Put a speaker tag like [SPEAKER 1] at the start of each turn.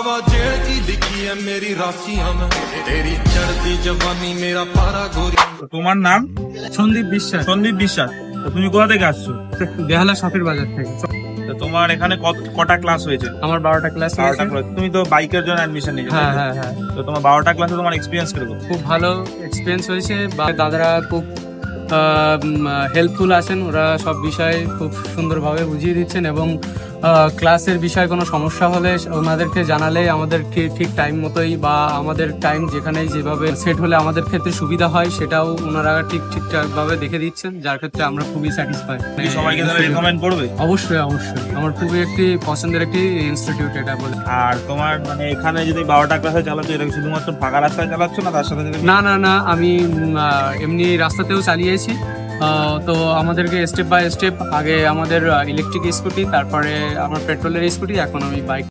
[SPEAKER 1] हवा जेड़ की लिखी है मेरी राशियां में तेरी चढ़ती जवानी मेरा पारा गोरी।
[SPEAKER 2] তোমার নাম?
[SPEAKER 3] সন্দীপ বিশ্বাস,
[SPEAKER 2] সন্দীপ বিশ্বাস। তো তুমি কোথা থেকে আসছো?
[SPEAKER 3] বেহালা শখের বাজার থেকে।
[SPEAKER 2] তো তোমার এখানে কটা ক্লাস হয়েছে?
[SPEAKER 3] আমার 12টা ক্লাস
[SPEAKER 2] 12টা ক্লাস। তুমি তো বাইকের জন্য অ্যাডমিশন নিয়েছো।
[SPEAKER 3] হ্যাঁ হ্যাঁ হ্যাঁ,
[SPEAKER 2] তো তোমার 12টা ক্লাসে তোমার এক্সপিরিয়েন্স কিরকম?
[SPEAKER 3] খুব ভালো এক্সপিরিয়েন্স হয়েছে। দাদারা খুব হেল্পফুল আছেন, ওরা সব বিষয়ে খুব সুন্দরভাবে বুঝিয়ে দিচ্ছেন এবং ক্লাসের বিষয়ে কোনো সমস্যা হলে ওনাদেরকে জানালে আমাদেরকে ঠিক টাইম মতোই বা আমাদের টাইম যেখানেই যেভাবে সেট হলে আমাদের ক্ষেত্রে সুবিধা হয় সেটাও ওনারা ঠিকঠাকভাবে দেখে দিচ্ছেন, যার ক্ষেত্রে আমরা খুবই স্যাটিসফাই।
[SPEAKER 2] কি সবাইকে তাহলে রেকমেন্ড করবে?
[SPEAKER 3] অবশ্যই অবশ্যই, আমার খুবই একটি পছন্দের একটি ইনস্টিটিউট এটা বলে।
[SPEAKER 2] আর তোমার মানে এখানে যদি 12টা ক্লাসে চালাচ্ছ, এটা কি শুধুমাত্র ফাঁকা রাস্তায় চালাচ্ছ না তার সাথে সাথে?
[SPEAKER 3] না না না, আমি এমনি রাস্তাতেও চালিয়েছি। তো আমাদেরকে স্টেপ বাই স্টেপ আগে আমাদের ইলেকট্রিক স্কুটি, তারপরে আমার পেট্রোলের স্কুটি, এখন আমি বাইক